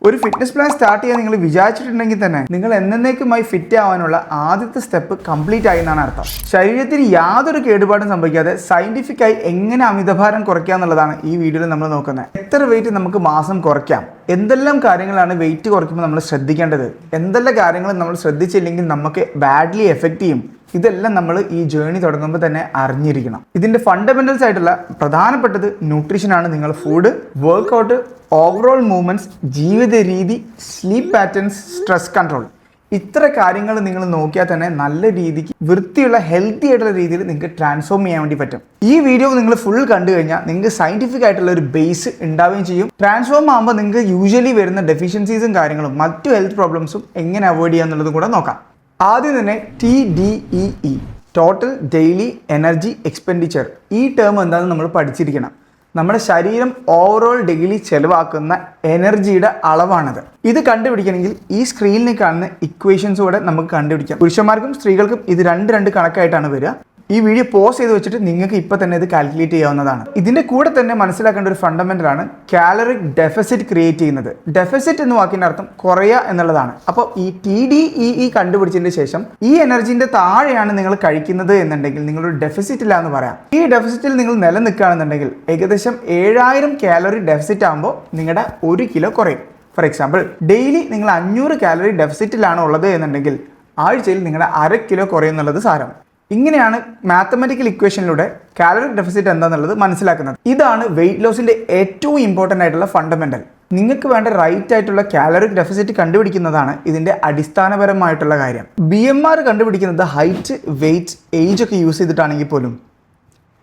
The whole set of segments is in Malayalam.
ഒരു ഫിറ്റ്നസ് പ്ലാൻ സ്റ്റാർട്ട് ചെയ്യാൻ നിങ്ങൾ വിചാരിച്ചിട്ടുണ്ടെങ്കിൽ തന്നെ നിങ്ങൾ എന്നേക്കുമായി ഫിറ്റ് ആവാനുള്ള ആദ്യത്തെ സ്റ്റെപ്പ് കംപ്ലീറ്റ് ആയി എന്നാണ് അർത്ഥം. ശരീരത്തിന് യാതൊരു കേടുപാടും സംഭവിക്കാതെ സയന്റിഫിക്കായി എങ്ങനെ അമിതഭാരം കുറയ്ക്കുക എന്നുള്ളതാണ് ഈ വീഡിയോയിൽ നമ്മൾ നോക്കുന്നത്. എത്ര വെയിറ്റ് നമുക്ക് മാസം കുറയ്ക്കാം, എന്തെല്ലാം കാര്യങ്ങളാണ് വെയിറ്റ് കുറയ്ക്കുമ്പോൾ നമ്മൾ ശ്രദ്ധിക്കേണ്ടത്, എന്തെല്ലാം കാര്യങ്ങൾ നമ്മൾ ശ്രദ്ധിച്ചില്ലെങ്കിൽ നമുക്ക് ബാഡ്ലി എഫക്റ്റ് ചെയ്യും, ഇതെല്ലാം നമ്മൾ ഈ ജേർണി തുടങ്ങുമ്പോൾ തന്നെ അറിഞ്ഞിരിക്കണം. ഇതിൻ്റെ ഫണ്ടമെന്റൽസ് ആയിട്ടുള്ള പ്രധാനപ്പെട്ടത് ന്യൂട്രീഷനാണ്. നിങ്ങൾ ഫുഡ്, വർക്കൗട്ട്, ഓവറോൾ മൂവ്മെന്റ്സ്, ജീവിത രീതി, സ്ലീപ്പ് പാറ്റേൺസ്, സ്ട്രെസ് കൺട്രോൾ, ഇത്ര കാര്യങ്ങൾ നിങ്ങൾ നോക്കിയാൽ തന്നെ നല്ല രീതിക്ക് വൃത്തിയുള്ള ഹെൽത്തി ആയിട്ടുള്ള രീതിയിൽ നിങ്ങൾക്ക് ട്രാൻസ്ഫോം ചെയ്യാൻ വേണ്ടി പറ്റും. ഈ വീഡിയോ നിങ്ങൾ ഫുൾ കണ്ടു കഴിഞ്ഞാൽ നിങ്ങൾക്ക് സയന്റിഫിക് ആയിട്ടുള്ള ഒരു ബേസ് ഉണ്ടാവുകയും ചെയ്യും. ട്രാൻസ്ഫോം ആകുമ്പോൾ നിങ്ങൾക്ക് യൂഷ്വലി വരുന്ന ഡെഫിഷ്യൻസീസും കാര്യങ്ങളും മറ്റു ഹെൽത്ത് പ്രോബ്ലംസും എങ്ങനെ അവോയ്ഡ് ചെയ്യുക എന്നുള്ളതും കൂടെ നോക്കാം. ആദ്യം തന്നെ TDEE, total daily energy expenditure. ഈ ടേം എന്താണെന്ന് നമ്മൾ പഠിച്ചിരിക്കണം. നമ്മുടെ ശരീരം ഓവറോൾ ഡെയിലി ചെലവാക്കുന്ന എനർജിയുടെ അളവാണത്. ഇത് കണ്ടുപിടിക്കണമെങ്കിൽ ഈ സ്ക്രീനിൽ കാണുന്ന ഇക്വേഷൻസോടെ നമുക്ക് കണ്ടുപിടിക്കാം. പുരുഷന്മാർക്കും സ്ത്രീകൾക്കും ഇത് രണ്ട് കണക്കായിട്ടാണ് വരിക. ഈ വീഡിയോ പോസ് ചെയ്ത് വെച്ചിട്ട് നിങ്ങൾക്ക് ഇപ്പോൾ തന്നെ ഇത് കാൽക്കുലേറ്റ് ചെയ്യാവുന്നതാണ്. ഇതിൻ്റെ കൂടെ തന്നെ മനസ്സിലാക്കേണ്ട ഒരു ഫണ്ടമെൻ്റലാണ് കാലറിക് ഡെഫിസിറ്റ് ക്രിയേറ്റ് ചെയ്യുന്നത്. ഡെഫിസിറ്റ് എന്ന വാക്കിൻ്റെ അർത്ഥം കുറയുക എന്നുള്ളതാണ്. അപ്പോൾ ഈ TDEE കണ്ടുപിടിച്ചതിന് ശേഷം ഈ എനർജിൻ്റെ താഴെയാണ് നിങ്ങൾ കഴിക്കുന്നത് എന്നുണ്ടെങ്കിൽ നിങ്ങളൊരു ഡെഫിസിറ്റില്ല എന്ന് പറയാം. ഈ ഡെഫിസിറ്റിൽ നിങ്ങൾ നിലനിൽക്കുകയാണെന്നുണ്ടെങ്കിൽ ഏകദേശം 7000 കാലറി ഡെഫിസിറ്റ് ആകുമ്പോൾ നിങ്ങളുടെ 1 കിലോ കുറയും. ഫോർ എക്സാമ്പിൾ, ഡെയിലി നിങ്ങൾ 500 കാലറി ഡെഫിസിറ്റിലാണ് ഉള്ളത് എന്നുണ്ടെങ്കിൽ ആഴ്ചയിൽ നിങ്ങളുടെ 1/2 കിലോ കുറയുന്നുള്ളത് സാരം. ഇങ്ങനെയാണ് മാത്തമാറ്റിക്കൽ ഇക്വേഷനിലൂടെ കാലറിക് ഡെഫിസിറ്റ് എന്താണെന്നുള്ളത് മനസ്സിലാക്കുന്നത്. ഇതാണ് വെയിറ്റ് ലോസിന്റെ ഏറ്റവും ഇമ്പോർട്ടൻ്റ് ആയിട്ടുള്ള ഫണ്ടമെന്റൽ. നിങ്ങൾക്ക് വേണ്ട റൈറ്റ് ആയിട്ടുള്ള കാലറിക് ഡെഫിസിറ്റ് കണ്ടുപിടിക്കുന്നതാണ് ഇതിന്റെ അടിസ്ഥാനപരമായിട്ടുള്ള കാര്യം. BMR കണ്ടുപിടിക്കുന്നത് ഹൈറ്റ്, വെയിറ്റ്, ഏജ് ഒക്കെ യൂസ് ചെയ്തിട്ടാണെങ്കിൽ പോലും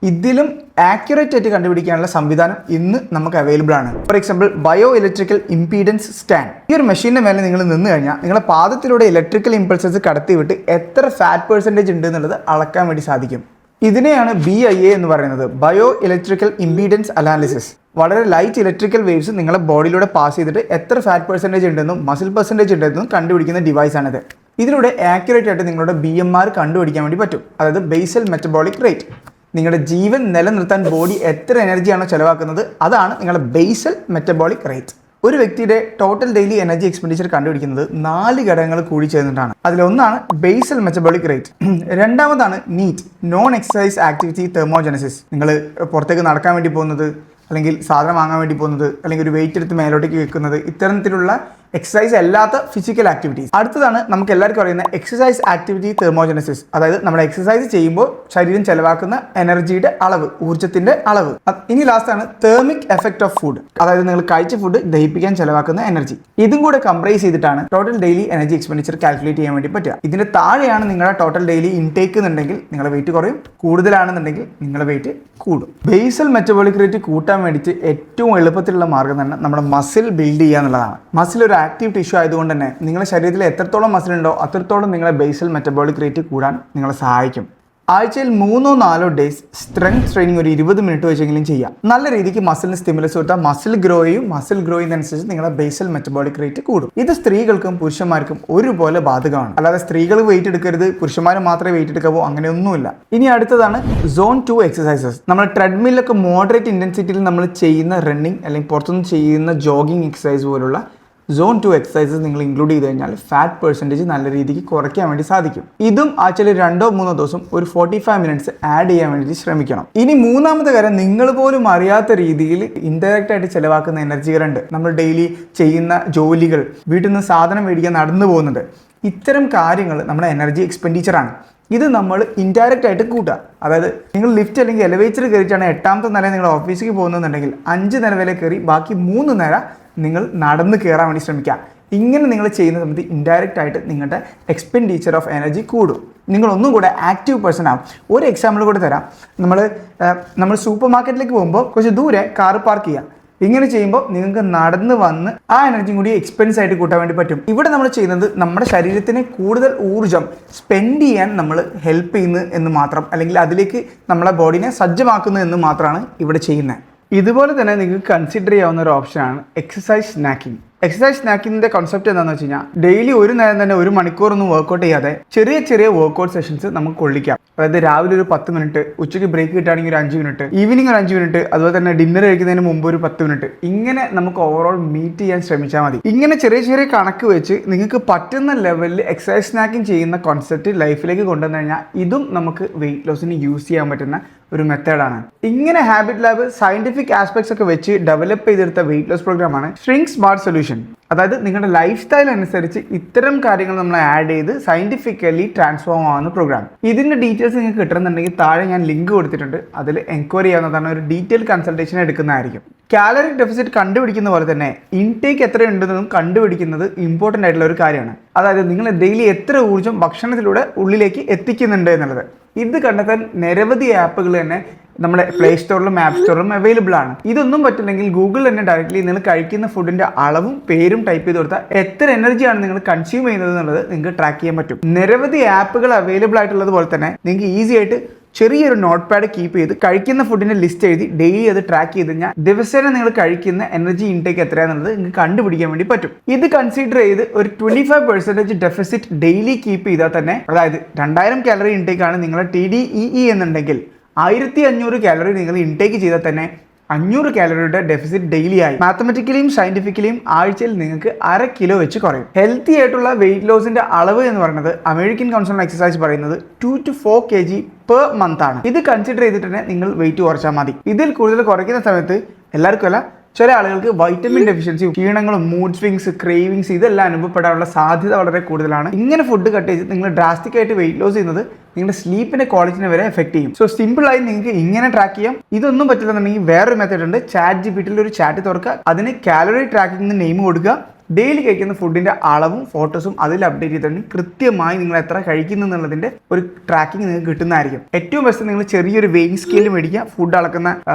ഇതിലും ആക്യുറേറ്റ് ആയിട്ട് കണ്ടുപിടിക്കാനുള്ള സംവിധാനം ഇന്ന് നമുക്ക് അവൈലബിൾ ആണ്. For example, bio electrical impedance scan. ഈ ഒരു മെഷീൻ്റെ മേലെ നിങ്ങൾ നിന്ന് കഴിഞ്ഞാൽ നിങ്ങളുടെ പാദത്തിലൂടെ ഇലക്ട്രിക്കൽ ഇമ്പൾസസ് കടത്തിവിട്ട് എത്ര ഫാറ്റ് പെർസെൻറ്റേജ് ഉണ്ട് എന്നുള്ളത് അളക്കാൻ വേണ്ടി സാധിക്കും. ഇതിനെയാണ് BIA എന്ന് പറയുന്നത്, ബയോ ഇലക്ട്രിക്കൽ ഇംപീഡൻസ് അനാലിസിസ്. വളരെ ലൈറ്റ് ഇലക്ട്രിക്കൽ വേവ്സ് നിങ്ങളുടെ ബോഡിയിലൂടെ പാസ് ചെയ്തിട്ട് എത്ര ഫാറ്റ് പെർസെൻറ്റേജ് ഉണ്ടെന്നും മസിൽ പെർസെൻറ്റേജ് ഉണ്ടെന്നും കണ്ടുപിടിക്കുന്ന ഡിവൈസാണിത്. ഇതിലൂടെ ആക്യുറേറ്റ് ആയിട്ട് നിങ്ങളുടെ BMR കണ്ടുപിടിക്കാൻ വേണ്ടി പറ്റും, അതായത് ബേസൽ മെറ്റബോളിക് റേറ്റ്. നിങ്ങളുടെ ജീവൻ നിലനിർത്താൻ ബോഡി എത്ര എനർജിയാണോ ചെലവാക്കുന്നത് അതാണ് നിങ്ങളുടെ ബേസൽ മെറ്റബോളിക് റേറ്റ്. ഒരു വ്യക്തിയുടെ ടോട്ടൽ ഡെയിലി എനർജി എക്സ്പെൻഡിച്ചർ കണ്ടുപിടിക്കുന്നത് 4 ഘടകങ്ങൾ കൂടി ചേർന്നിട്ടാണ്. അതിലൊന്നാണ് ബേസൽ മെറ്റബോളിക് റേറ്റ്. രണ്ടാമതാണ് NEAT, non exercise activity thermogenesis. നിങ്ങൾ പുറത്തേക്ക് നടക്കാൻ വേണ്ടി പോകുന്നത്, അല്ലെങ്കിൽ സാധനം വാങ്ങാൻ വേണ്ടി പോകുന്നത്, അല്ലെങ്കിൽ ഒരു വെയിറ്റ് എടുത്ത് മേലോട്ടേക്ക് വെക്കുന്നത്, ഇത്തരത്തിലുള്ള എക്സസൈസ് അല്ലാത്ത ഫിസിക്കൽ ആക്ടിവിറ്റീസ്. അടുത്തതാണ് നമുക്ക് എല്ലാവർക്കും അറിയുന്ന എക്സസൈസ് ആക്ടിവിറ്റി തെർമോജനസിസ്. അതായത് നമ്മൾ എക്സസൈസ് ചെയ്യുമ്പോൾ ശരീരം ചെലവാക്കുന്ന എനർജിയുടെ അളവ്, ഊർജ്ജത്തിന്റെ അളവ്. ഇനി ലാസ്റ്റാണ് തേർമിക് എഫക്ട് ഓഫ് ഫുഡ്, അതായത് നിങ്ങൾ കഴിച്ച ഫുഡ് ദഹിപ്പിക്കാൻ ചെലവാക്കുന്ന എനർജി. ഇതും കൂടെ കംപ്രൈസ് ചെയ്തിട്ടാണ് total daily energy expenditure calculate ചെയ്യാൻ വേണ്ടി പറ്റുക. ഇതിന്റെ താഴെയാണ് നിങ്ങളുടെ ടോട്ടൽ ഡെയിലി ഇൻടേക്ക് എന്നുണ്ടെങ്കിൽ നിങ്ങളുടെ വെയിറ്റ് കുറയും, കൂടുതലാണെന്നുണ്ടെങ്കിൽ നിങ്ങളുടെ വെയിറ്റ് കൂടും. ബേസൽ മെറ്റബോളിക് റേറ്റ് കൂട്ടാൻ വേണ്ടിയിട്ട് ഏറ്റവും എളുപ്പത്തിലുള്ള മാർഗ്ഗം തന്നെ നമ്മുടെ മസിൽ ബിൽഡ് ചെയ്യുക എന്നുള്ളതാണ്. മസിൽ ഒരു ആക്റ്റീവ് ടിഷ്യൂ ആയതുകൊണ്ട് തന്നെ നിങ്ങളുടെ ശരീരത്തിൽ എത്രത്തോളം മസിൽ ഉണ്ടോ അത്രത്തോളം നിങ്ങളെ ബേസൽ മെറ്റബോളിക് റേറ്റ് കൂടാൻ നിങ്ങളെ സഹായിക്കും. ആഴ്ചയിൽ 3-4 ഡേയ്സ് സ്ട്രെങ്ത് ട്രെയിനിങ് ഒരു 20 മിനിറ്റ് വെച്ചെങ്കിലും ചെയ്യാം. നല്ല രീതിക്ക് മസിലിന് സ്റ്റിമുലസ് കൊടുത്താൽ മസിൽ ഗ്രോ ചെയ്യും. മസിൽ ഗ്രോ ചെയ്യുന്നതനുസരിച്ച് നിങ്ങളുടെ ബേസൽ മെറ്റബോളിക് റേറ്റ് കൂടും. ഇത് സ്ത്രീകൾക്കും പുരുഷന്മാർക്കും ഒരുപോലെ ബാധകമാണ്. അല്ലാതെ സ്ത്രീകൾ വെയിറ്റ് എടുക്കരുത്, പുരുഷന്മാർ മാത്രമേ വെയിറ്റ് എടുക്കാവൂ, അങ്ങനെയൊന്നുമില്ല. ഇനി അടുത്തതാണ് സോൺ 2 എക്സസൈസസ്. നമ്മൾ ട്രെഡ്മില്ലൊക്കെ മോഡറേറ്റ് ഇന്റൻസിറ്റിയിൽ നമ്മൾ ചെയ്യുന്ന റണ്ണിങ് അല്ലെങ്കിൽ പുറത്തുനിന്ന് ചെയ്യുന്ന ജോഗിങ് എക്സസൈസ് പോലുള്ള സോൺ 2 എക്സസൈസസ് നിങ്ങൾ ഇൻക്ലൂഡ് ചെയ്ത് കഴിഞ്ഞാൽ ഫാറ്റ് പെർസെൻറ്റേജ് നല്ല രീതിക്ക് കുറയ്ക്കാൻ വേണ്ടി സാധിക്കും. ഇതും ആഴ്ചയിൽ 2-3 ദിവസം ഒരു 45 മിനിറ്റ്സ് ആഡ് ചെയ്യാൻ വേണ്ടി ശ്രമിക്കണം. ഇനി മൂന്നാമത്തെ കാര്യം, നിങ്ങൾ പോലും അറിയാത്ത രീതിയിൽ ഇൻഡയറക്റ്റ് ആയിട്ട് ചിലവാക്കുന്ന എനർജികളുണ്ട്. നമ്മൾ ഡെയിലി ചെയ്യുന്ന ജോലികൾ, വീട്ടിൽ നിന്ന് സാധനം മേടിക്കാൻ നടന്നു പോകുന്നത്, ഇത്തരം കാര്യങ്ങൾ നമ്മുടെ എനർജി എക്സ്പെൻഡിച്ചറാണ്. ഇത് നമ്മൾ ഇൻഡയറക്റ്റ് ആയിട്ട് കൂട്ടുക. അതായത് നിങ്ങൾ ലിഫ്റ്റ് അല്ലെങ്കിൽ എലിവേറ്റർ കയറിയിട്ടാണ് 8ാമത്തെ നില നിങ്ങൾ ഓഫീസിലേക്ക് പോകുന്നതെന്നുണ്ടെങ്കിൽ 5 നില വരെ കയറി ബാക്കി 3 നില നിങ്ങൾ നടന്ന് കയറാൻ വേണ്ടി ശ്രമിക്കുക. ഇങ്ങനെ നിങ്ങൾ ചെയ്യുന്ന സമയത്ത് ഇൻഡയറക്റ്റ് ആയിട്ട് നിങ്ങളുടെ എക്സ്പെൻഡിച്ചർ ഓഫ് എനർജി കൂടും. നിങ്ങളൊന്നും കൂടെ ആക്റ്റീവ് പേഴ്സൺ ആവും. ഒരു എക്സാമ്പിൾ കൂടെ തരാം. നമ്മൾ സൂപ്പർ മാർക്കറ്റിലേക്ക് പോകുമ്പോൾ കുറച്ച് ദൂരെ കാർ പാർക്ക് ചെയ്യുക. ഇങ്ങനെ ചെയ്യുമ്പോൾ നിങ്ങൾക്ക് നടന്ന് വന്ന് ആ എനർജിയും കൂടി എക്സ്പെൻസ് ആയിട്ട് കൂട്ടാൻ വേണ്ടി പറ്റും. ഇവിടെ നമ്മൾ ചെയ്യുന്നത് നമ്മുടെ ശരീരത്തിന് കൂടുതൽ ഊർജ്ജം സ്പെൻഡ് ചെയ്യാൻ നമ്മൾ ഹെൽപ്പ് ചെയ്യുന്നു എന്ന് മാത്രം, അല്ലെങ്കിൽ അതിലേക്ക് നമ്മളെ ബോഡിനെ സജ്ജമാക്കുന്നു എന്ന് മാത്രമാണ് ഇവിടെ ചെയ്യുന്നത്. ഇതുപോലെ തന്നെ നിങ്ങൾക്ക് കൺസിഡർ ചെയ്യാവുന്ന ഒരു ഓപ്ഷനാണ് എക്സസൈസ് സ്നാക്കിംഗ്. എക്സസൈസ് സ്നാക്കിങ്ങിന്റെ കോൺസെപ്റ്റ് എന്താണെന്ന് വെച്ച് കഴിഞ്ഞാൽ ഡെയിലി ഒരു നേരം തന്നെ 1 മണിക്കൂറൊന്നും വർക്കൗട്ട് ചെയ്യാതെ ചെറിയ ചെറിയ വർക്കൗട്ട് സെഷൻസ് നമുക്ക് കൊള്ളിക്കാം. അതായത് രാവിലെ ഒരു 10 മിനിറ്റ്, ഉച്ചയ്ക്ക് ബ്രേക്ക് കിട്ടുകയാണെങ്കിൽ ഒരു 5 മിനിറ്റ്, ഈവനിങ് ഒരു 5 മിനിറ്റ്, അതുപോലെ തന്നെ ഡിന്നർ കഴിക്കുന്നതിന് മുമ്പ് ഒരു 10 മിനിറ്റ്. ഇങ്ങനെ നമുക്ക് ഓവറോൾ മീറ്റ് ചെയ്യാൻ ശ്രമിച്ചാൽ മതി. ഇങ്ങനെ ചെറിയ ചെറിയ കണക്ക് വെച്ച് നിങ്ങൾക്ക് പറ്റുന്ന ലെവലിൽ എക്സസൈസ് സ്നാക്കിങ് ചെയ്യുന്ന കോൺസെപ്റ്റ് ലൈഫിലേക്ക് കൊണ്ടുവന്നു കഴിഞ്ഞാൽ ഇതും നമുക്ക് വെയിറ്റ് ലോസിന് യൂസ് ചെയ്യാൻ പറ്റുന്ന ഒരു മെത്തേഡാണ്. ഇങ്ങനെ ഹാബിറ്റ് ലാബ് സയന്റിഫിക് ആസ്പെക്ട്സ് ഒക്കെ വെച്ച് ഡെവലപ്പ് ചെയ്തെടുത്ത വെയിറ്റ് ലോസ് പ്രോഗ്രാമാണ് ഷ്രിങ്ക് സ്മാർട്ട് സൊല്യൂഷൻ. അതായത് നിങ്ങളുടെ ലൈഫ് സ്റ്റൈൽ അനുസരിച്ച് ഇത്തരം കാര്യങ്ങൾ നമ്മൾ ആഡ് ചെയ്ത് സയന്റിഫിക്കലി ട്രാൻസ്ഫോം ആവുന്ന പ്രോഗ്രാം. ഇതിന്റെ ഡീറ്റെയിൽസ് നിങ്ങൾക്ക് കിട്ടണമെന്നുണ്ടെങ്കിൽ താഴെ ഞാൻ ലിങ്ക് കൊടുത്തിട്ടുണ്ട്. അതിൽ എൻക്വയറി ചെയ്യാവുന്നതാണ്. ഒരു ഡീറ്റെയിൽ കൺസൾട്ടേഷൻ എടുക്കുന്നതായിരിക്കും. കാലറിക് ഡെഫിസിറ്റ് കണ്ടുപിടിക്കുന്ന പോലെ തന്നെ ഇൻടേക്ക് എത്രയുണ്ടെന്നും കണ്ടുപിടിക്കുന്നത് ഇമ്പോർട്ടൻ്റ് ആയിട്ടുള്ള ഒരു കാര്യമാണ്. അതായത് നിങ്ങൾ ഡെയിലി എത്ര ഊർജ്ജം ഭക്ഷണത്തിലൂടെ ഉള്ളിലേക്ക് എത്തിക്കുന്നുണ്ട് എന്നുള്ളത്. ഇത് കണ്ടെത്താൻ നിരവധി ആപ്പുകൾ തന്നെ നമ്മുടെ പ്ലേ സ്റ്റോറിലും ആപ്പ് സ്റ്റോറിലും അവൈലബിൾ ആണ്. ഇതൊന്നും പറ്റില്ലെങ്കിൽ ഗൂഗിൾ തന്നെ ഡയറക്റ്റ്ലി നിങ്ങൾ കഴിക്കുന്ന ഫുഡിന്റെ അളവും പേരും ടൈപ്പ് ചെയ്ത് കൊടുത്താൽ എത്ര എനർജിയാണ് നിങ്ങൾ കൺസ്യൂം ചെയ്യുന്നത് എന്നുള്ളത് നിങ്ങൾക്ക് ട്രാക്ക് ചെയ്യാൻ പറ്റും. നിരവധി ആപ്പുകൾ അവൈലബിൾ ആയിട്ടുള്ളത് പോലെ തന്നെ നിങ്ങൾക്ക് ഈസി ആയിട്ട് ചെറിയൊരു നോട്ട് പാഡ് കീപ്പ് ചെയ്ത് കഴിക്കുന്ന ഫുഡിന്റെ ലിസ്റ്റ് എഴുതി ഡെയിലി അത് ട്രാക്ക് ചെയ്ത് കഴിഞ്ഞാൽ ദിവസേന നിങ്ങൾ കഴിക്കുന്ന എനർജി ഇൻടേക്ക് എത്രയാണെന്നുള്ളത് നിങ്ങൾക്ക് കണ്ടുപിടിക്കാൻ വേണ്ടി പറ്റും. ഇത് കൺസിഡർ ചെയ്ത് ഒരു 25% ഡെഫിസിറ്റ് ഡെയിലി കീപ്പ് ചെയ്താൽ തന്നെ, അതായത് 2000 കാലറി ഇൻടേക്ക് ആണ് നിങ്ങളുടെ TDEE എന്നുണ്ടെങ്കിൽ 1500 കാലറി നിങ്ങൾ ഇൻടേക്ക് ചെയ്താൽ തന്നെ 500 കാലറിയുടെ ഡെഫിസിറ്റ് ഡെയിലി ആയി. മാത്തമെറ്റിക്കലിയും സയന്റിഫിക്കലിയും ആഴ്ചയിൽ നിങ്ങൾക്ക് 1/2 കിലോ വെച്ച് കുറയും. ഹെൽത്തി ആയിട്ടുള്ള വെയിറ്റ് ലോസിന്റെ അളവ് എന്ന് പറയുന്നത് അമേരിക്കൻ കൗൺസിൽ ഓൺ എക്സസൈസ് പറയുന്നത് 2 to 4 kg പെർ മന്ത് ആണ്. ഇത് കൺസിഡർ ചെയ്തിട്ട് തന്നെ നിങ്ങൾ വെയിറ്റ് കുറച്ചാൽ മതി. ഇതിൽ കൂടുതൽ കുറയ്ക്കുന്ന സമയത്ത് എല്ലാവർക്കും അല്ല, ചില ആളുകൾക്ക് വൈറ്റമിൻ ഡെഫിഷ്യൻസി, ക്ഷീണങ്ങളും മൂഡ് സ്വിങ്സ്, ക്രേവിങ്സ് ഇതെല്ലാം അനുഭവപ്പെടാനുള്ള സാധ്യത വളരെ കൂടുതലാണ്. ഇങ്ങനെ ഫുഡ് കട്ട് ചെയ്ത് നിങ്ങൾ ഡ്രാസ്റ്റിക് ആയിട്ട് വെയിറ്റ് ലോസ് ചെയ്യുന്നത് നിങ്ങളുടെ സ്ലീപ്പിന്റെ ക്വാളിറ്റിനെ വരെ എഫക്ട് ചെയ്യും. സോ സിമ്പിളായി നിങ്ങൾക്ക് ഇങ്ങനെ ട്രാക്ക് ചെയ്യാം. ഇതൊന്നും പറ്റില്ലെന്നുണ്ടെങ്കിൽ വേറൊരു മെത്തേഡ് ഉണ്ട്. ChatGPTയിൽ ഒരു ചാറ്റ് തുറക്കുക, അതിന് കാലറി ട്രാക്കിംഗ് നെയിം കൊടുക്കുക, ഡെയിലി കഴിക്കുന്ന ഫുഡിന്റെ അളവും ഫോട്ടോസും അതിൽ അപ്ഡേറ്റ് ചെയ്തിട്ടുണ്ടെങ്കിൽ കൃത്യമായി നിങ്ങൾ എത്ര കഴിക്കുന്നു എന്നുള്ളതിന്റെ ഒരു ട്രാക്കിംഗ് നിങ്ങൾക്ക് കിട്ടുന്നതായിരിക്കും. ഏറ്റവും ബെസ്റ്റ് നിങ്ങൾ ചെറിയൊരു വെയിങ് സ്കെയിൽ മേടിക്കുക. ഫുഡ് അളക്കുന്ന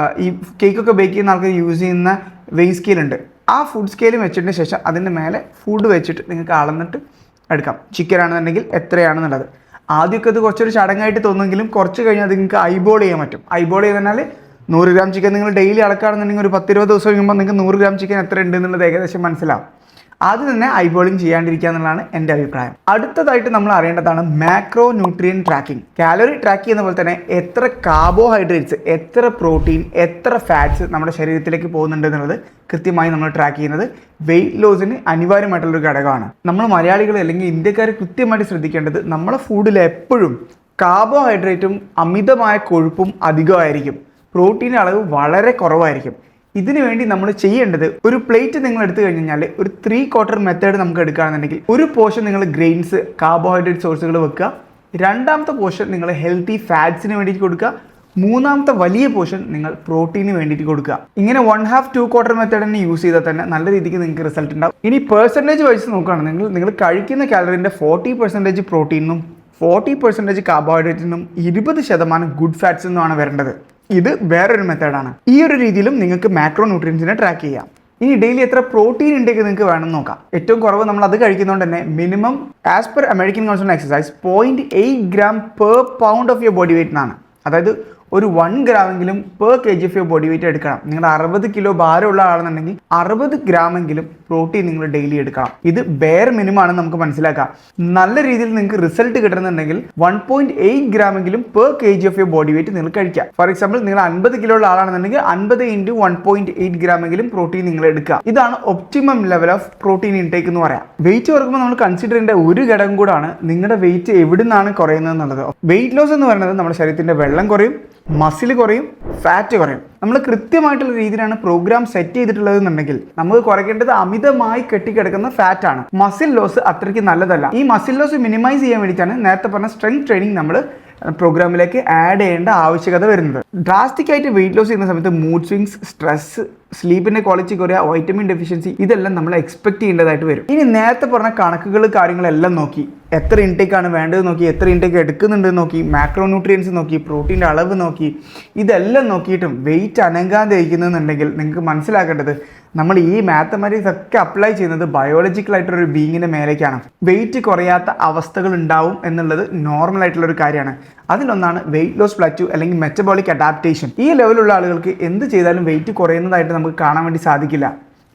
ഈ കേക്കൊക്കെ ബേക്ക് ചെയ്യുന്ന ആൾക്കാർ യൂസ് ചെയ്യുന്ന വെയിങ് സ്കെയിൽ ഉണ്ട്. ആ ഫുഡ് സ്കെയിൽ വെച്ചതിന് ശേഷം അതിൻ്റെ മേലെ ഫുഡ് വെച്ചിട്ട് നിങ്ങൾക്ക് അളന്നിട്ട് എടുക്കാം. ചിക്കൻ ആണെന്നുണ്ടെങ്കിൽ എത്രയാണെന്നുള്ളത്. ആദ്യമൊക്കെ അത് കുറച്ചൊരു ചടങ്ങായിട്ട് തോന്നുമെങ്കിലും കുറച്ച് കഴിഞ്ഞാൽ അത് നിങ്ങൾക്ക് ഐബോൾ ചെയ്യാൻ പറ്റും. ഐബോൾ ചെയ്താൽ 100 ഗ്രാം ചിക്കൻ നിങ്ങൾ ഡെയിലി അളക്കുകയാണെന്നുണ്ടെങ്കിൽ ഒരു 10-20 ദിവസം കഴിയുമ്പോൾ നിങ്ങൾക്ക് 100 ഗ്രാം ചിക്കൻ എത്ര ഉണ്ട് എന്നുള്ളത് ഏകദേശം മനസ്സിലാവും. ആദ്യം തന്നെ ഐബോളിങ് ചെയ്യാണ്ടിരിക്കുക എന്നുള്ളതാണ് എൻ്റെ അഭിപ്രായം. അടുത്തതായിട്ട് നമ്മൾ അറിയേണ്ടതാണ് macro nutrient tracking. Calorie track ചെയ്യുന്ന പോലെ തന്നെ എത്ര കാർബോഹൈഡ്രേറ്റ്സ്, എത്ര പ്രോട്ടീൻ, എത്ര ഫാറ്റ്സ് നമ്മുടെ ശരീരത്തിലേക്ക് പോകുന്നുണ്ട് എന്നുള്ളത് കൃത്യമായി നമ്മൾ ട്രാക്ക് ചെയ്യുന്നത് വെയിറ്റ് ലോസിന് അനിവാര്യമായിട്ടുള്ളൊരു ഘടകമാണ്. നമ്മൾ മലയാളികൾ അല്ലെങ്കിൽ ഇന്ത്യക്കാർ കൃത്യമായിട്ട് ശ്രദ്ധിക്കേണ്ടത് നമ്മളെ ഫുഡിൽ എപ്പോഴും കാർബോഹൈഡ്രേറ്റും അമിതമായ കൊഴുപ്പും അധികമായിരിക്കും, പ്രോട്ടീൻ അളവ് വളരെ കുറവായിരിക്കും. ഇതിനു വേണ്ടി നമ്മൾ ചെയ്യേണ്ടത്, ഒരു പ്ലേറ്റ് നിങ്ങൾ എടുത്തു കഴിഞ്ഞാൽ ഒരു 3/4 മെത്തേഡ് നമുക്ക് എടുക്കുകയാണെന്നുണ്ടെങ്കിൽ ഒരു പോർഷൻ നിങ്ങൾ ഗ്രെയിൻസ്, കാർബോഹൈഡ്രേറ്റ് സോഴ്സുകൾ വെക്കുക, രണ്ടാമത്തെ പോർഷൻ നിങ്ങൾ ഹെൽത്തി ഫാറ്റ്സിന് വേണ്ടിയിട്ട് കൊടുക്കുക, മൂന്നാമത്തെ വലിയ പോർഷൻ നിങ്ങൾ പ്രോട്ടീന് വേണ്ടിയിട്ട് കൊടുക്കുക. ഇങ്ങനെ 1/2 2/4 മെത്തേഡ് തന്നെ യൂസ് ചെയ്താൽ തന്നെ നല്ല രീതിക്ക് നിങ്ങൾക്ക് റിസൾട്ട് ഉണ്ടാവും. ഇനി പെർസെൻറ്റേജ് വൈസ് നോക്കുകയാണെങ്കിൽ നിങ്ങൾ കഴിക്കുന്ന കാലറിൻ്റെ 40% പ്രോട്ടീനും 40% കാർബോഹൈഡ്രേറ്റിനും 20% ഗുഡ് ഫാറ്റ്സ് എന്നുമാണ് വരേണ്ടത്. ഇത് വേറൊരു മെത്തേഡാണ്. ഈ ഒരു രീതിയിലും നിങ്ങൾക്ക് മാക്രോ ന്യൂട്രിയൻസിനെ ട്രാക്ക് ചെയ്യാം. ഇനി ഡെയിലി എത്ര പ്രോട്ടീൻ ഇൻടേക്ക് നിങ്ങൾക്ക് വേണമെന്ന് നോക്കാം. ഏറ്റവും കുറവ് നമ്മൾ അത് കഴിക്കുന്നതുകൊണ്ട് തന്നെ minimum as per American council on exercise 0.8 gram per pound of your body weight എന്നാണ്. അതായത് ഒരു 1 ഗ്രാമെങ്കിലും per kg of your body weight എടുക്കണം. നിങ്ങൾ 60 കിലോ ഭാരമുള്ള ആളെന്നുണ്ടെങ്കിൽ 60 ഗ്രാമെങ്കിലും പ്രോട്ടീൻ നിങ്ങൾ ഡെയിലി എടുക്കണം. ഇത് ബെയർ മിനിമം ആണെന്ന് നമുക്ക് മനസ്സിലാക്കാം. നല്ല രീതിയിൽ നിങ്ങൾക്ക് റിസൾട്ട് കിട്ടണമെന്നുണ്ടെങ്കിൽ 1.8 ഗ്രാമെങ്കിലും per kg of your body weight നിങ്ങൾ കഴിക്കുക. ഫോർ എക്സാമ്പിൾ നിങ്ങൾ 50 കിലോ ഉള്ള ആളാണെന്നുണ്ടെങ്കിൽ 50 × 1.8 ഗ്രാമെങ്കിലും പ്രോട്ടീൻ നിങ്ങൾ എടുക്കുക. ഇതാണ് optimum level of protein intake എന്ന് പറയാം. വെയിറ്റ് കുറക്കുമ്പോൾ നമ്മൾ കൺസിഡർ ചെയ്യേണ്ട ഒരു ഘടകം കൂടാണ് നിങ്ങളുടെ വെയിറ്റ് എവിടെ നിന്നാണ് കുറയുന്നത് എന്നുള്ളത്. വെയിറ്റ് ലോസ് എന്ന് പറയുന്നത് നമ്മുടെ ശരീരത്തിന്റെ വെള്ളം കുറയും, മസിൽ കുറയും, ഫാറ്റ് കുറയും. നമ്മൾ കൃത്യമായിട്ടുള്ള രീതിയിലാണ് പ്രോഗ്രാം സെറ്റ് ചെയ്തിട്ടുള്ളതെന്നുണ്ടെങ്കിൽ നമുക്ക് കുറയ്ക്കേണ്ടത് അമിതമായി കെട്ടിക്കിടക്കുന്ന ഫാറ്റ് ആണ്. മസിൽ ലോസ് അത്രയ്ക്ക് നല്ലതല്ല. ഈ മസിൽ ലോസ് മിനിമൈസ് ചെയ്യാൻ വേണ്ടിയിട്ടാണ് നേരത്തെ പറഞ്ഞ സ്ട്രെങ്ത് ട്രെയിനിങ് നമ്മൾ പ്രോഗ്രാമിലേക്ക് ആഡ് ചെയ്യേണ്ട ആവശ്യകത വരുന്നത്. ഡ്രാസ്റ്റിക് ആയിട്ട് വെയിറ്റ് ലോസ് ചെയ്യുന്ന സമയത്ത് മൂഡ് സ്വിങ്സ്, സ്ട്രെസ്, സ്ലീപ്പിന്റെ ക്വാളിറ്റി കുറയുക, വൈറ്റമിൻ ഡെഫിഷ്യൻസി ഇതെല്ലാം നമ്മൾ എക്സ്പെക്ട് ചെയ്യേണ്ടതായിട്ട് വരും. ഇനി നേരത്തെ പറഞ്ഞ കണക്കുകൾ കാര്യങ്ങളെല്ലാം നോക്കി എത്ര ഇൻടേക്ക് ആണ് വേണ്ടത് നോക്കി, എത്ര ഇൻടേക്ക് എടുക്കുന്നുണ്ട് നോക്കി, മാക്രോ ന്യൂട്രിയൻസ് നോക്കി, പ്രോട്ടീൻ്റെ അളവ് നോക്കി, ഇതെല്ലാം നോക്കിയിട്ടും വെയിറ്റ് അനങ്ങാതെ ഇരിക്കുന്നുണ്ടെങ്കിൽ നിങ്ങൾക്ക് മനസ്സിലാക്കേണ്ടത് നമ്മൾ ഈ മാത്തമാറ്റിക്സ് ഒക്കെ അപ്ലൈ ചെയ്യുന്നത് ബയോളജിക്കൽ ആയിട്ടൊരു ബീങ്ങിൻ്റെ മേലേക്കാണ്. വെയിറ്റ് കുറയാത്ത അവസ്ഥകൾ ഉണ്ടാവും എന്നുള്ളത് നോർമൽ ആയിട്ടുള്ളൊരു കാര്യമാണ്. അതിലൊന്നാണ് വെയിറ്റ് ലോസ് പ്ലാറ്റ്യൂ അല്ലെങ്കിൽ മെറ്റബോളിക് അഡാപ്റ്റേഷൻ. ഈ ലെവലുള്ള ആളുകൾക്ക് എന്ത് ചെയ്താലും വെയിറ്റ് കുറയുന്നതായിട്ട് നമുക്ക് കാണാൻ വേണ്ടി സാധിക്കില്ല.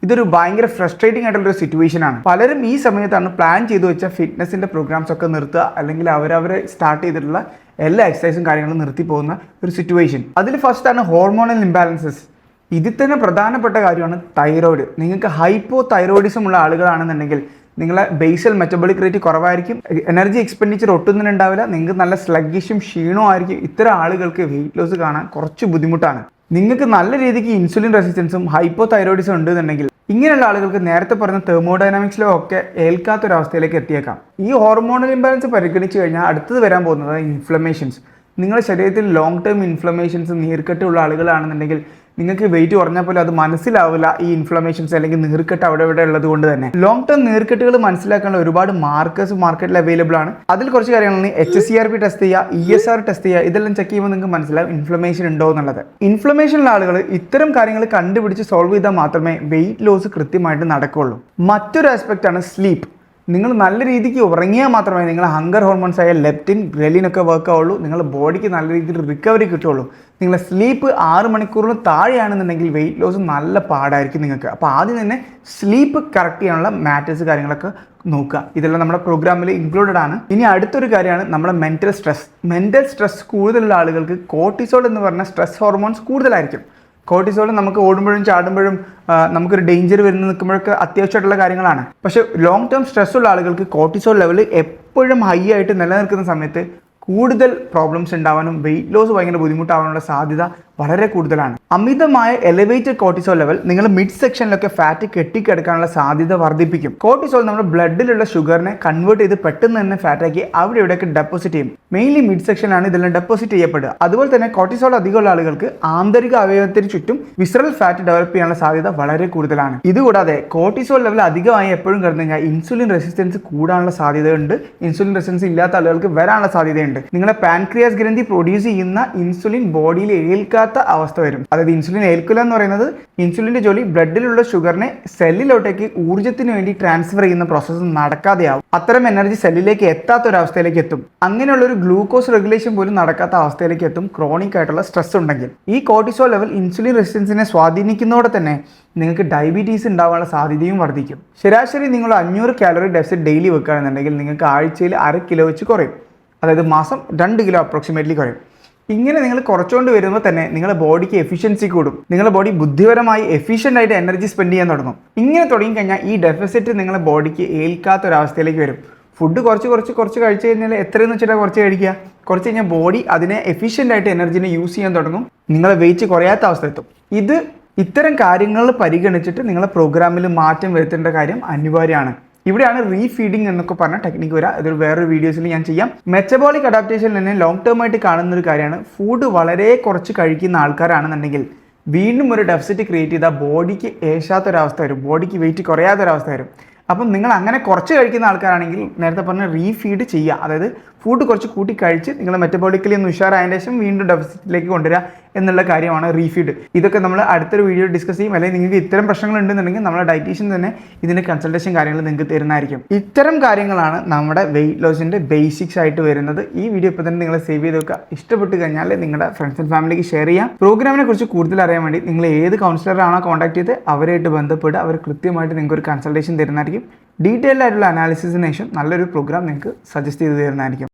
ഇതൊരു ഭയങ്കര ഫ്രസ്ട്രേറ്റിംഗ് ആയിട്ടുള്ള ഒരു സിറ്റുവേഷൻ ആണ്. പലരും ഈ സമയത്താണ് പ്ലാൻ ചെയ്തു വെച്ച ഫിറ്റ്നസിന്റെ പ്രോഗ്രാംസ് ഒക്കെ നിർത്തുക, അല്ലെങ്കിൽ അവരവരെ സ്റ്റാർട്ട് ചെയ്തിട്ടുള്ള എല്ലാ എക്സസൈസും കാര്യങ്ങളും നിർത്തി പോകുന്ന ഒരു സിറ്റുവേഷൻ. അതിൽ ഫസ്റ്റ് ആണ് ഹോർമോണൽ ഇംബാലൻസസ്. ഇതിൽ തന്നെ പ്രധാനപ്പെട്ട കാര്യമാണ് തൈറോയിഡ്. നിങ്ങൾക്ക് ഹൈപ്പോ തൈറോയിഡിസം ഉള്ള ആളുകളാണെന്നുണ്ടെങ്കിൽ നിങ്ങളെ ബേസൽ മെറ്റബോളിക് റേറ്റ് കുറവായിരിക്കും, എനർജി എക്സ്പെൻഡിച്ചർ ഒട്ടും തന്നെ ഉണ്ടാവില്ല, നിങ്ങൾക്ക് നല്ല സ്ലഗ്ഗിഷും ക്ഷീണവും ആയിരിക്കും. ഇത്തരം ആളുകൾക്ക് വെയിറ്റ് ലോസ് കാണാൻ കുറച്ച് ബുദ്ധിമുട്ടാണ്. നിങ്ങൾക്ക് നല്ല രീതിക്ക് ഇൻസുലിൻ റെസിസ്റ്റൻസും ഹൈപ്പോ തൈറോയിഡിസം ഉണ്ടെന്നുണ്ടെങ്കിൽ ഇങ്ങനെയുള്ള ആളുകൾക്ക് നേരത്തെ പറഞ്ഞ തെർമോഡൈനാമിക്സിലോ ഒക്കെ ഏൽക്കാത്തൊരവസ്ഥയിലേക്ക് എത്തിയേക്കാം. ഈ ഹോർമോണൽ ഇംബാലൻസ് പരിഗണിച്ച് കഴിഞ്ഞാൽ അടുത്തത് വരാൻ പോകുന്നത് ഇൻഫ്ലമേഷൻസ്. നിങ്ങളുടെ ശരീരത്തിൽ ലോങ് ടേം ഇൻഫ്ലമേഷൻസ് നീർക്കെട്ടുള്ള ആളുകളാണെന്നുണ്ടെങ്കിൽ നിങ്ങൾക്ക് വെയിറ്റ് കുറഞ്ഞാൽ പോലും അത് മനസ്സിലാവില്ല, ഈ ഇൻഫ്ലമേഷൻസ് അല്ലെങ്കിൽ നീർക്കെട്ട് അവിടെ ഇവിടെ ഉള്ളത് കൊണ്ട് തന്നെ. ലോങ് ടേം നീർക്കെട്ടുകൾ മനസ്സിലാക്കാനുള്ള ഒരുപാട് മാർക്കേഴ്സ് മാർക്കറ്റിൽ അവൈലബിൾ ആണ്. അതിൽ കുറച്ച് കാര്യങ്ങളാണ് HCRP ടെസ്റ്റ് ചെയ്യുക, ESR ടെസ്റ്റ് ചെയ്യുക. ഇതെല്ലാം ചെക്ക് ചെയ്യുമ്പോൾ നിങ്ങൾക്ക് മനസ്സിലാവും ഇൻഫ്ലമേഷൻ ഉണ്ടോ എന്നുള്ളത്. ഇൻഫ്ലമേഷനുള്ള ആളുകൾ ഇത്തരം കാര്യങ്ങൾ കണ്ടുപിടിച്ച് സോൾവ് ചെയ്താൽ മാത്രമേ വെയിറ്റ് ലോസ് കൃത്യമായിട്ട് നടക്കുകയുള്ളൂ. മറ്റൊരു ആസ്പെക്റ്റ് ആണ് സ്ലീപ്പ്. നിങ്ങൾ നല്ല രീതിക്ക് ഉറങ്ങിയാൽ മാത്രമേ നിങ്ങൾ ഹങ്കർ ഹോർമോൺസ് ആയ ലെപ്റ്റിൻ, ഗ്രെലിനൊക്കെ വർക്ക് ആവുള്ളൂ, നിങ്ങളുടെ ബോഡിക്ക് നല്ല രീതിയിൽ റിക്കവറി കിട്ടുള്ളൂ. നിങ്ങളുടെ സ്ലീപ്പ് 6 മണിക്കൂറിന് താഴെയാണെന്നുണ്ടെങ്കിൽ വെയിറ്റ് ലോസ് നല്ല പാടായിരിക്കും നിങ്ങൾക്ക്. അപ്പോൾ ആദ്യം തന്നെ സ്ലീപ്പ് കറക്റ്റ് ചെയ്യാനുള്ള മാറ്റേഴ്സ് കാര്യങ്ങളൊക്കെ നോക്കുക. ഇതെല്ലാം നമ്മുടെ പ്രോഗ്രാമിൽ ഇൻക്ലൂഡഡ് ആണ്. ഇനി അടുത്തൊരു കാര്യമാണ് നമ്മുടെ മെൻ്റൽ സ്ട്രെസ്. മെൻ്റൽ സ്ട്രെസ് കൂടുതലുള്ള ആളുകൾക്ക് കോർട്ടിസോൾ എന്ന് പറഞ്ഞ സ്ട്രെസ് ഹോർമോൺസ് കൂടുതലായിരിക്കും. കോർട്ടിസോൾ നമുക്ക് ഓടുമ്പോഴും ചാടുമ്പോഴും നമുക്കൊരു ഡേഞ്ചർ വരുന്ന നിൽക്കുമ്പോഴൊക്കെ അത്യാവശ്യമായിട്ടുള്ള കാര്യങ്ങളാണ്. പക്ഷേ ലോങ് ടേം സ്ട്രെസ് ഉള്ള ആളുകൾക്ക് കോർട്ടിസോൾ ലെവൽ എപ്പോഴും ഹൈ ആയിട്ട് നിലനിൽക്കുന്ന സമയത്ത് കൂടുതൽ പ്രോബ്ലംസ് ഉണ്ടാവാനും വെയിറ്റ് ലോസ് ഭയങ്കര ബുദ്ധിമുട്ടാവാനുള്ള സാധ്യത വളരെ കൂടുതലാണ്. അമിതമായ എലിവേറ്റഡ് കോർട്ടിസോൾ ലെവൽ നിങ്ങൾ മിഡ് സെക്ഷനിലൊക്കെ ഫാറ്റ് കെട്ടിക്കിടക്കാനുള്ള സാധ്യത വർദ്ധിപ്പിക്കും. കോർട്ടിസോൾ നമ്മുടെ ബ്ലഡിലുള്ള ഷുഗറിനെ കൺവേർട്ട് ചെയ്ത് പെട്ടെന്ന് തന്നെ ഫാറ്റാക്കി അവിടെ ഇവിടെയൊക്കെ ഡെപ്പോസിറ്റ് ചെയ്യും. മെയിൻലി മിഡ് സെക്ഷനാണ് ഇതെല്ലാം ഡെപ്പോസിറ്റ് ചെയ്യപ്പെടുക. അതുപോലെ തന്നെ കോർട്ടിസോൾ അധികമുള്ള ആളുകൾക്ക് ആന്തരിക അവയവത്തിന് ചുറ്റും വിസറൽ ഫാറ്റ് ഡെവലപ്പ് ചെയ്യാനുള്ള സാധ്യത വളരെ കൂടുതലാണ്. ഇതുകൂടാതെ കോർട്ടിസോൾ ലെവൽ അധികമായി എപ്പോഴും കിടന്നു കഴിഞ്ഞാൽ ഇൻസുലിൻ റെസിസ്റ്റൻസ് കൂടാനുള്ള സാധ്യതയുണ്ട്. ഇൻസുലിൻ റെസിസ്റ്റൻസ് ഇല്ലാത്ത ആളുകൾക്ക് വരാനുള്ള സാധ്യതയുണ്ട്. നിങ്ങളെ പാൻക്രിയാസ് ഗ്രന്ഥി പ്രൊഡ്യൂസ് ചെയ്യുന്ന ഇൻസുലിൻ ബോഡിയിൽ ഏൽക്കാത്ത അവസ്ഥ വരും. അതായത് ഇൻസുലിൻ ഏൽക്കില്ല എന്ന് പറയുന്നത് ഇൻസുലിന്റെ ജോലി ബ്ലഡിലുള്ള ഷുഗറിനെ സെല്ലിലോട്ടേക്ക് ഊർജ്ജത്തിന് വേണ്ടി ട്രാൻസ്ഫർ ചെയ്യുന്ന പ്രോസസ്സ് നടക്കാതെയാവും. അത്തരം എനർജി സെല്ലിലേക്ക് എത്താത്ത ഒരു അവസ്ഥയിലേക്ക് എത്തും. അങ്ങനെയുള്ള ഒരു ഗ്ലൂക്കോസ് റെഗുലേഷൻ പോലും നടക്കാത്ത അവസ്ഥയിലേക്ക് എത്തും ക്രോണിക് ആയിട്ടുള്ള സ്ട്രെസ് ഉണ്ടെങ്കിൽ. ഈ കോർട്ടിസോൾ ലെവൽ ഇൻസുലിൻ റെസിസ്റ്റൻസിനെ സ്വാധീനിക്കുന്നതോടെ തന്നെ നിങ്ങൾക്ക് ഡയബറ്റീസ് ഉണ്ടാവാനുള്ള സാധ്യതയും വർദ്ധിക്കും. ശരാശരി നിങ്ങൾ 500 കാലറി ഡെഫിസിറ്റ് ഡെയിലി വെക്കുകയാണെന്നുണ്ടെങ്കിൽ നിങ്ങൾക്ക് ആഴ്ചയിൽ 1/2 കിലോ വെച്ച് കുറയും. അതായത് മാസം 2 കിലോ അപ്രോക്സിമേറ്റ്ലി കുറയും. ഇങ്ങനെ നിങ്ങൾ കുറച്ചുകൊണ്ട് വരുമ്പോൾ തന്നെ നിങ്ങളുടെ ബോഡിക്ക് എഫിഷ്യൻസി കൂടും. നിങ്ങളുടെ ബോഡി ബുദ്ധിപരമായി എഫിഷ്യൻ്റ് ആയിട്ട് എനർജി സ്പെൻഡ് ചെയ്യാൻ തുടങ്ങും. ഇങ്ങനെ തുടങ്ങിക്കഴിഞ്ഞാൽ ഈ ഡെഫിസിറ്റ് നിങ്ങളുടെ ബോഡിക്ക് ഏൽക്കാത്തൊരവസ്ഥയിലേക്ക് വരും. ഫുഡ് കുറച്ച് കഴിച്ച് കഴിഞ്ഞാൽ എത്രയെന്ന് വെച്ചിട്ടാണ് കുറച്ച് കഴിക്കുക. കുറച്ച് കഴിഞ്ഞാൽ ബോഡി അതിനെ എഫിഷ്യൻ്റ് ആയിട്ട് എനർജിനെ യൂസ് ചെയ്യാൻ തുടങ്ങും. നിങ്ങളെ വെയിറ്റ് കുറയാത്ത അവസ്ഥ എത്തും. ഇത്തരം കാര്യങ്ങൾ പരിഗണിച്ചിട്ട് നിങ്ങളെ പ്രോഗ്രാമിൽ മാറ്റം വരുത്തേണ്ട കാര്യം അനിവാര്യമാണ്. ഇവിടെയാണ് റീഫീഡിങ് എന്നൊക്കെ പറഞ്ഞ ടെക്നിക്ക് വരിക. ഇതൊരു വേറൊരു വീഡിയോസിൽ ഞാൻ ചെയ്യാം. മെറ്റബോളിക് അഡാപ്റ്റേഷൻ തന്നെ ലോങ് ടേം ആയിട്ട് കാണുന്ന ഒരു കാര്യമാണ്. ഫുഡ് വളരെ കുറച്ച് കഴിക്കുന്ന ആൾക്കാരാണെന്നുണ്ടെങ്കിൽ വീണ്ടും ഒരു ഡെഫിസിറ്റ് ക്രിയേറ്റ് ചെയ്താൽ ബോഡിക്ക് ഏശാത്തൊരവസ്ഥ വരും, ബോഡിക്ക് വെയിറ്റ് കുറയാത്തൊരവസ്ഥ വരും. അപ്പം നിങ്ങൾ അങ്ങനെ കുറച്ച് കഴിക്കുന്ന ആൾക്കാരാണെങ്കിൽ നേരത്തെ പറഞ്ഞ റീഫീഡ് ചെയ്യുക. അതായത് ഫുഡ് കുറച്ച് കൂട്ടി കഴിച്ച് നിങ്ങൾ മെറ്റബോളിക്കലി ഒന്ന് ഉഷാറായതിന് ശേഷം വീണ്ടും ഡെഫിസിറ്റിലേക്ക് കൊണ്ടുവരിക എന്നുള്ള കാര്യമാണ് റീഫീഡ്. ഇതൊക്കെ നമ്മൾ അടുത്തൊരു വീഡിയോ ഡിസ്കസ് ചെയ്യും. അല്ലെങ്കിൽ നിങ്ങൾക്ക് ഇത്തരം പ്രശ്നങ്ങൾ ഉണ്ടെന്നുണ്ടെങ്കിൽ നമ്മളെ ഡയറ്റീഷ്യൻ തന്നെ ഇതിൻ്റെ കൺസൾട്ടേഷൻ കാര്യങ്ങൾ നിങ്ങൾക്ക് തരുന്നതായിരിക്കും. ഇത്തരം കാര്യങ്ങളാണ് നമ്മുടെ വെയിറ്റ് ലോസിൻ്റെ ബേസിക്സ് ആയിട്ട് വരുന്നത്. ഈ വീഡിയോ ഇപ്പോൾ തന്നെ നിങ്ങൾ സേവ് ചെയ്ത് വെക്കുക. ഇഷ്ടപ്പെട്ട് കഴിഞ്ഞാൽ നിങ്ങളുടെ ഫ്രണ്ട്സ് ആൻഡ് ഫാമിലിക്ക് ഷെയർ ചെയ്യാം. പ്രോഗ്രാമിനെ കുറിച്ച് കൂടുതൽ അറിയാൻ വേണ്ടി നിങ്ങൾ ഏത് കൗൺസിലറാണോ കോൺടാക്ട് ചെയ്ത് അവരായിട്ട് ബന്ധപ്പെടുക. അവർ കൃത്യമായിട്ട് നിങ്ങൾക്ക് ഒരു കൺസൾട്ടേഷൻ തരുന്നതായിരിക്കും. ഡീറ്റെയിൽഡ് ആയിട്ടുള്ള അനാലിസിസിന് ശേഷം നല്ലൊരു പ്രോഗ്രാം നിങ്ങൾക്ക് സജസ്റ്റ് ചെയ്ത് തരുന്നതായിരിക്കും.